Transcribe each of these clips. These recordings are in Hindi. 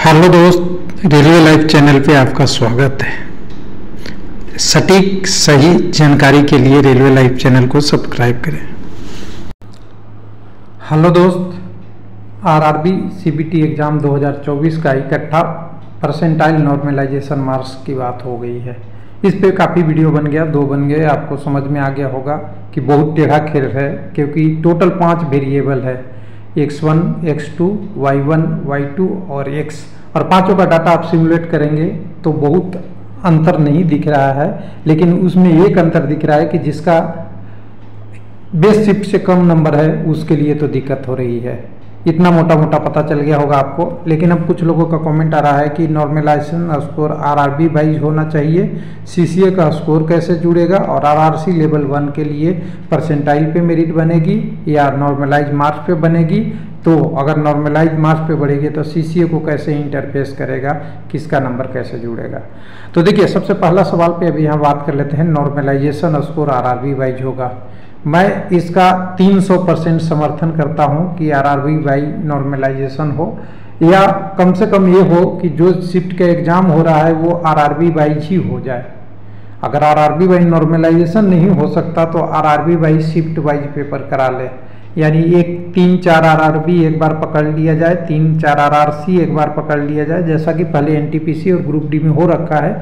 हेलो दोस्त, रेलवे लाइव चैनल पे आपका स्वागत है। सटीक सही जानकारी के लिए रेलवे लाइव चैनल को सब्सक्राइब करें। हेलो दोस्त, आरआरबी सीबीटी एग्ज़ाम 2024 का इकट्ठा परसेंटाइल नॉर्मलाइजेशन मार्क्स की बात हो गई है। इस पे काफ़ी वीडियो बन गया, 2 बन गए। आपको समझ में आ गया होगा कि बहुत टेढ़ा खेल है, क्योंकि टोटल 5 वेरिएबल है, x1, x2, y1, y2 और x, और पांचों का डाटा आप सिमुलेट करेंगे तो बहुत अंतर नहीं दिख रहा है। लेकिन उसमें एक अंतर दिख रहा है कि जिसका बेस शिफ्ट से कम नंबर है उसके लिए तो दिक्कत हो रही है। इतना मोटा मोटा पता चल गया होगा आपको। लेकिन अब कुछ लोगों का कमेंट आ रहा है कि नॉर्मलाइजेशन स्कोर आरआरबी वाइज होना चाहिए, सीसीए का स्कोर कैसे जुड़ेगा, और आरआरसी लेवल 1 के लिए परसेंटाइल पे मेरिट बनेगी या नॉर्मलाइज मार्क्स पे बनेगी। तो अगर नॉर्मलाइज मार्क्स पे बढ़ेगी तो सीसीए को कैसे इंटरफेस करेगा, किसका नंबर कैसे जुड़ेगा। तो देखिए, सबसे पहला सवाल पे अभी यहाँ बात कर लेते हैं। नॉर्मलाइजेशन स्कोर आरआरबी वाइज होगा। मैं इसका 300% समर्थन करता हूं कि आरआरबी वाई नॉर्मलाइजेशन हो, या कम से कम ये हो कि जो शिफ्ट का एग्जाम हो रहा है वो आरआरबी वाइज ही हो जाए। अगर आरआरबी वाई नॉर्मलाइजेशन नहीं हो सकता तो RRB why shift wise paper करा ले, यानी 3-4 आरआरबी एक बार पकड़ लिया जाए, 3-4 आरआरसी एक बार पकड़ लिया जाए, जैसा कि पहले एनटीपीसी और ग्रुप डी में हो रखा है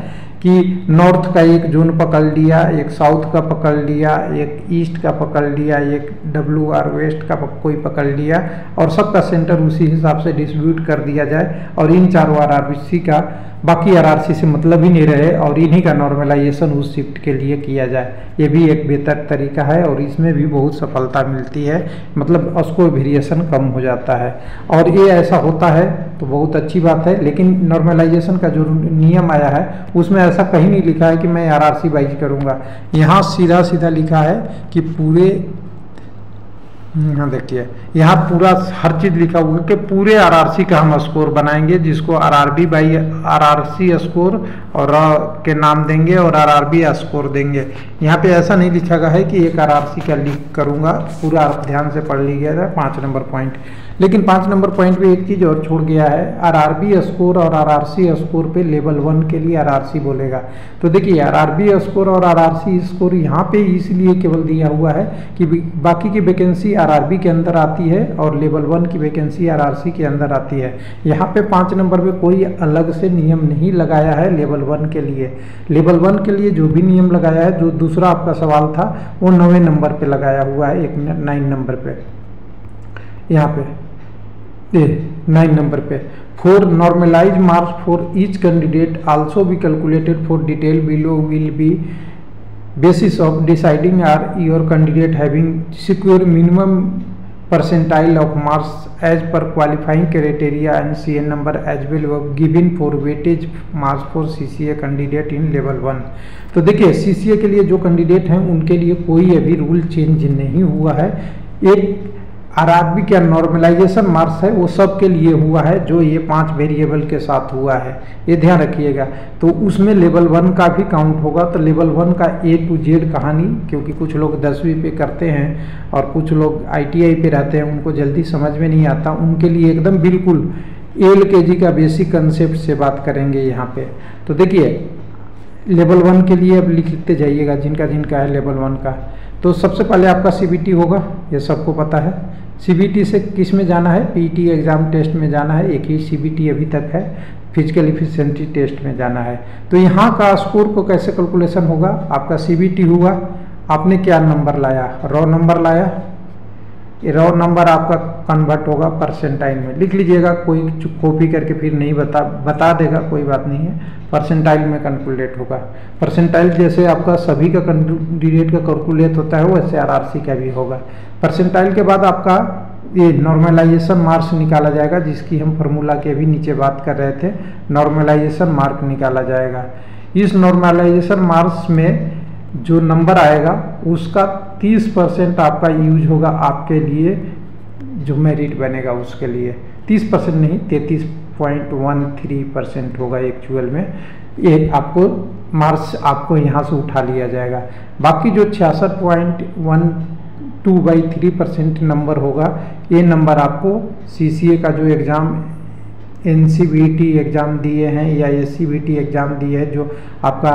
कि नॉर्थ का एक जोन पकड़ लिया, एक साउथ का पकड़ लिया, एक ईस्ट का पकड़ लिया, एक WR वेस्ट का कोई पकड़ लिया, और सबका सेंटर उसी हिसाब से डिस्ट्रीब्यूट कर दिया जाए, और इन चारों आरआरसी का बाकी आरआरसी से मतलब ही नहीं रहे, और इन्हीं का नॉर्मलाइजेशन उस शिफ्ट के लिए किया जाए। ये भी एक बेहतर तरीका है और इसमें भी बहुत सफलता मिलती है, मतलब स्कोर वेरिएशन कम हो जाता है, और ये ऐसा होता है तो बहुत अच्छी बात है। लेकिन नॉर्मलाइजेशन का जो नियम आया है उसमें ऐसा कहीं नहीं लिखा है कि मैं आरआरसी वाइज करूँगा। यहाँ सीधा सीधा लिखा है कि पूरे, यहाँ देखिए, यहाँ पूरा हर चीज़ लिखा हुआ है कि पूरे आरआरसी का हम स्कोर बनाएंगे, जिसको आरआरबी बाई आरआरसी स्कोर और के नाम देंगे और आरआरबी स्कोर देंगे। यहाँ पे ऐसा नहीं लिखा गया है कि एक आरआरसी का लिख करूँगा। पूरा ध्यान से पढ़ लीजिएगा था 5 नंबर पॉइंट। लेकिन 5 नंबर पॉइंट पे एक चीज़ और छोड़ गया है, आरआरबी स्कोर और आरआरसी स्कोर पे लेवल 1 के लिए आरआरसी बोलेगा। तो देखिए, आरआरबी स्कोर और आरआरसी स्कोर यहाँ पे इसलिए केवल दिया हुआ है कि बाकी की वैकेंसी आरआरबी के अंदर आती है और लेवल 1 की वैकेंसी आरआरसी के अंदर आती है। यहाँ पे 5 नंबर पे कोई अलग से नियम नहीं लगाया है लेवल 1 के लिए। लेवल 1 के लिए जो भी नियम लगाया है, जो दूसरा आपका सवाल था, वो 9वें नंबर पे लगाया हुआ है, 9 नंबर पे, यहाँ पे 9 नंबर पे। For normalise marks for each candidate also be calculated for detail below will be basis of deciding are your candidate having secure minimum percentile of marks as per qualifying criteria and CN number as well given for weightage marks for CCA candidate in level 1। तो देखिए, CCA के लिए जो कैंडिडेट हैं उनके लिए कोई अभी रूल चेंज नहीं हुआ है। एक आरआरबी का नॉर्मलाइजेशन मार्क्स है वो सब के लिए हुआ है, जो ये 5 वेरिएबल के साथ हुआ है, ये ध्यान रखिएगा। तो उसमें लेवल 1 का भी काउंट होगा। तो लेवल 1 का A to Z कहानी, क्योंकि कुछ लोग 10वीं पे करते हैं और कुछ लोग ITI पे रहते हैं, उनको जल्दी समझ में नहीं आता, उनके लिए एकदम बिल्कुल LKG का बेसिक कंसेप्ट से बात करेंगे यहाँ पे। तो देखिए, लेवल 1 के लिए अब लिखते जाइएगा जिनका जिनका है लेवल 1 का। तो सबसे पहले आपका CBT होगा, ये सबको पता है। CBT से किस में जाना है, PET एग्ज़ाम टेस्ट में जाना है। एक ही CBT अभी तक है, फिजिकल एफिशिएंसी टेस्ट में जाना है। तो यहाँ का स्कोर को कैसे कैलकुलेशन होगा, आपका CBT हुआ, आपने क्या नंबर लाया, रॉ नंबर लाया, रॉ नंबर आपका कन्वर्ट होगा परसेंटाइल में। लिख लीजिएगा, कोई कॉपी करके फिर नहीं बता देगा, कोई बात नहीं है, परसेंटाइल में कैलकुलेट होगा। परसेंटाइल जैसे आपका सभी का कैंडिडेट का कैलकुलेट होता है वैसे आरआरसी का भी होगा। परसेंटाइल के बाद आपका ये नॉर्मलाइजेशन मार्क्स निकाला जाएगा, जिसकी हम फार्मूला के भी नीचे बात कर रहे थे। नॉर्मलाइजेशन मार्क निकाला जाएगा। इस नॉर्मलाइजेशन मार्क्स में जो नंबर आएगा उसका 30% आपका यूज होगा आपके लिए, जो मेरिट बनेगा उसके लिए। 30% नहीं, 33.13% होगा एक्चुअल में। ये आपको मार्क्स आपको यहाँ से उठा लिया जाएगा। बाकी जो 66.12/3% नंबर होगा, ये नंबर आपको CCA का जो एग्ज़ाम NCVT एग्ज़ाम दिए हैं या SCVT एग्ज़ाम दिए हैं, जो आपका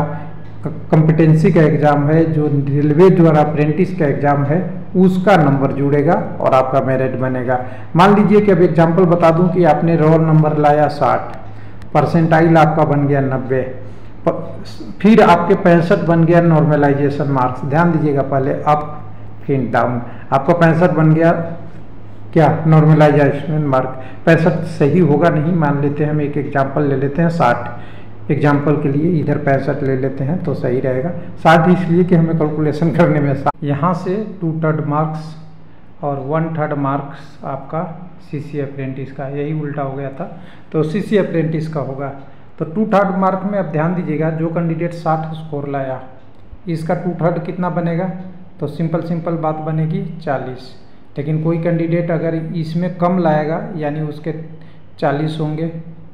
कॉम्पिटेंसी का एग्ज़ाम है, जो रेलवे द्वारा अप्रेंटिस का एग्ज़ाम है, उसका नंबर जुड़ेगा और आपका मेरिट बनेगा। मान लीजिए कि अब एग्जाम्पल बता दूं कि आपने रोल नंबर लाया 60, परसेंटाइल आपका बन गया 90, फिर आपके 65 बन गया नॉर्मलाइजेशन मार्क्स। ध्यान दीजिएगा, पहले अप फिर डाउन। आपका 65 बन गया क्या, नॉर्मलाइजेशन मार्क। 65 सही होगा नहीं, मान लेते हैं हम एक एग्जाम्पल ले लेते हैं 60 एग्जाम्पल के लिए, इधर 65 ले लेते हैं तो सही रहेगा। 60 इसलिए कि हमें कैलकुलेशन करने में यहाँ से 2/3 मार्क्स और 1/3 मार्क्स आपका CC अप्रेंटिस का, यही उल्टा हो गया था, तो CC अप्रेंटिस का होगा। तो 2/3 मार्क में अब ध्यान दीजिएगा, जो कैंडिडेट 60 स्कोर लाया, इसका 2/3 कितना बनेगा, तो सिंपल बात बनेगी 40। लेकिन कोई कैंडिडेट अगर इसमें कम लाएगा, यानी उसके 40 होंगे,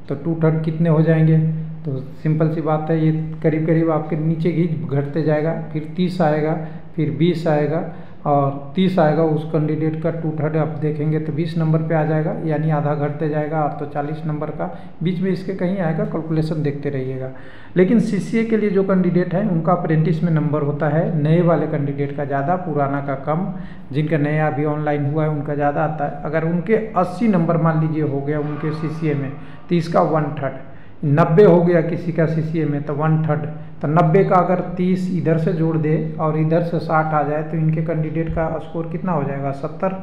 तो 2/3 कितने हो जाएंगे, तो सिंपल सी बात है, ये करीब करीब आपके नीचे ही घटते जाएगा, फिर 30 आएगा, फिर 20 आएगा और 30 आएगा। उस कैंडिडेट का 2/3 आप देखेंगे तो 20 नंबर पे आ जाएगा, यानी आधा घटते जाएगा, और तो 40 नंबर का बीच में इसके कहीं आएगा, कैलकुलेशन देखते रहिएगा। लेकिन CCA के लिए जो कैंडिडेट है उनका अप्रेंटिस में नंबर होता है नए वाले कैंडिडेट का ज़्यादा, पुराना का कम। जिनका नया अभी ऑनलाइन हुआ है उनका ज़्यादा आता है। अगर उनके 80 नंबर मान लीजिए हो गया उनके CCA में, तो इसका 1/3, 90 हो गया किसी का CCA में तो 1/3, तो 90 का अगर 30 इधर से जोड़ दे और इधर से 60 आ जाए तो इनके कैंडिडेट का स्कोर कितना हो जाएगा, 70।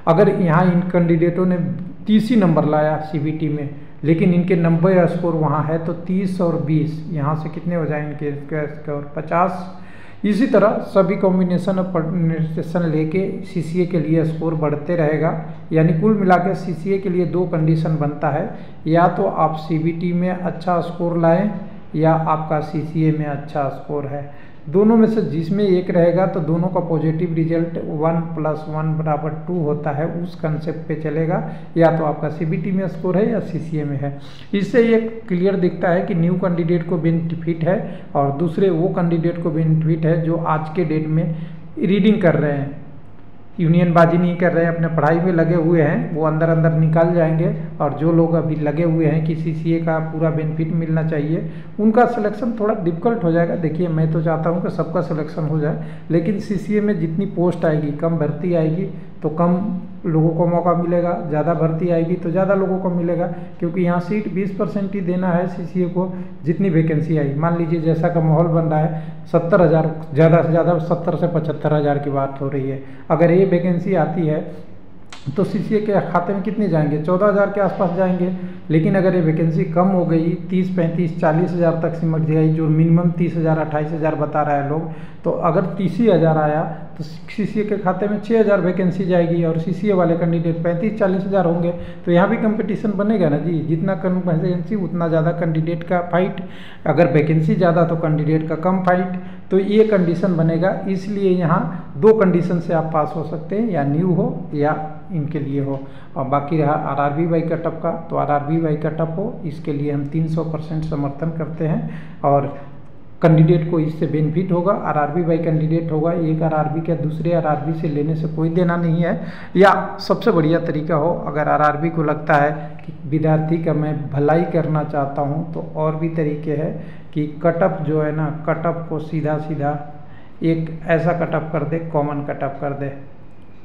अगर यहाँ इन कैंडिडेटों ने 30 ही नंबर लाया CBT में, लेकिन इनके 90 स्कोर वहाँ है, तो 30 और 20 यहाँ से कितने हो जाएंगे इनके स्कोर, 50। इसी तरह सभी कॉम्बिनेशन ऑफ परसेंटेशन लेके CCA के लिए स्कोर बढ़ते रहेगा। यानी कुल मिला के CCA के लिए 2 कंडीशन बनता है, या तो आप CBT में अच्छा स्कोर लाएं या आपका CCA में अच्छा स्कोर है। दोनों में से जिसमें एक रहेगा तो दोनों का पॉजिटिव रिजल्ट 1 + 1 = 2 होता है, उस कंसेप्ट पे चलेगा। या तो आपका CBT में स्कोर है या CCA में है। इससे ये क्लियर दिखता है कि न्यू कैंडिडेट को बेनिफिट है और दूसरे वो कैंडिडेट को बेनिफिट है जो आज के डेट में रीडिंग कर रहे हैं, यूनियनबाजी नहीं कर रहे हैं, अपने पढ़ाई में लगे हुए हैं, वो अंदर अंदर निकल जाएंगे। और जो लोग अभी लगे हुए हैं कि CCA का पूरा बेनिफिट मिलना चाहिए, उनका सिलेक्शन थोड़ा डिफिकल्ट हो जाएगा। देखिए, मैं तो चाहता हूं कि सबका सिलेक्शन हो जाए, लेकिन CCA में जितनी पोस्ट आएगी, कम भर्ती आएगी तो कम लोगों को मौका मिलेगा, ज़्यादा भर्ती आएगी तो ज़्यादा लोगों को मिलेगा, क्योंकि यहाँ सीट 20% ही देना है CCA को। जितनी वैकेंसी आई, मान लीजिए जैसा का माहौल बन रहा है, 70,000 ज़्यादा से ज़्यादा 70 से 75,000 की बात हो रही है। अगर ये वैकेंसी आती है तो CCA के खाते में कितने जाएंगे, 14,000 के आसपास जाएंगे। लेकिन अगर ये वैकेंसी कम हो गई, 30, 35, 40,000 तक सिमट गई, जो मिनिमम 30,000, 28,000 बता रहा है लोग, तो अगर 30,000 आया तो CCA के खाते में 6,000 वैकेंसी जाएगी और CCA वाले कैंडिडेट 35-40,000 होंगे। तो यहाँ भी कंपटीशन बनेगा ना जी, जितना कम वैकेंसी उतना ज़्यादा कैंडिडेट का फाइट, अगर वैकेंसी ज़्यादा तो कैंडिडेट का कम फाइट, तो ये कंडीशन बनेगा। इसलिए यहाँ 2 कंडीशन से आप पास हो सकते हैं, या न्यू हो या इनके लिए हो। और बाकी रहा RRB बाई कटअप का, तो RRB बाई कटअप हो, इसके लिए हम 300% समर्थन करते हैं और कैंडिडेट को इससे बेनिफिट होगा। RRB बाई कैंडिडेट होगा, एक RRB के दूसरे RRB से लेने से कोई देना नहीं है। या सबसे बढ़िया तरीका हो, अगर RRB को लगता है कि विद्यार्थी का मैं भलाई करना चाहता हूं, तो और भी तरीके हैं कि कटअप जो है ना, कटअप को सीधा सीधा एक ऐसा कटअप कर दे, कॉमन कटअप कर दे।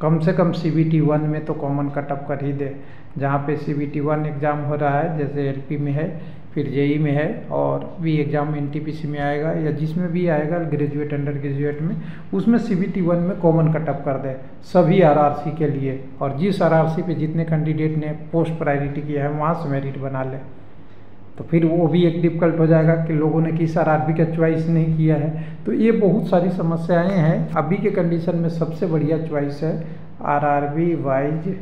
कम से कम CBT 1 में तो कॉमन कटअप कर ही दे। जहाँ पे CBT 1 एग्ज़ाम हो रहा है, जैसे LP में है, फिर JEE में है, और भी एग्ज़ाम NTPC में आएगा, या जिसमें भी आएगा ग्रेजुएट, अंडर ग्रेजुएट में, उसमें CBT 1 में कॉमन कटअप कर दे सभी RRC के लिए। और जिस RRC पे जितने कैंडिडेट ने पोस्ट प्रायोरिटी किया है वहाँ से मेरिट बना ले, तो फिर वो भी एक डिफिकल्ट हो जाएगा कि लोगों ने किस RRB का चॉइस नहीं किया है। तो ये बहुत सारी समस्याएं हैं। अभी के कंडीशन में सबसे बढ़िया चॉइस है RRB वाइज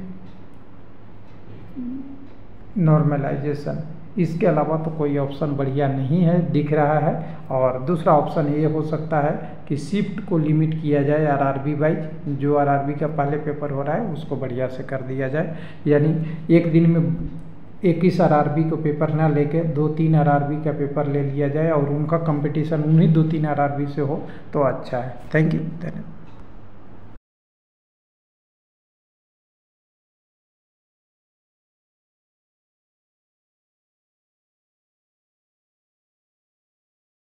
नॉर्मलाइजेशन। इसके अलावा तो कोई ऑप्शन बढ़िया नहीं है दिख रहा है। और दूसरा ऑप्शन ये हो सकता है कि शिफ्ट को लिमिट किया जाए RRB वाइज, जो RRB का पहले पेपर हो रहा है उसको बढ़िया से कर दिया जाए। यानी एक दिन में 21 RRB को पेपर ना लेके 2-3 RRB का पेपर ले लिया जाए और उनका कंपटीशन उन्हीं 2-3 RRB से हो तो अच्छा है। Thank you. धन्यवाद।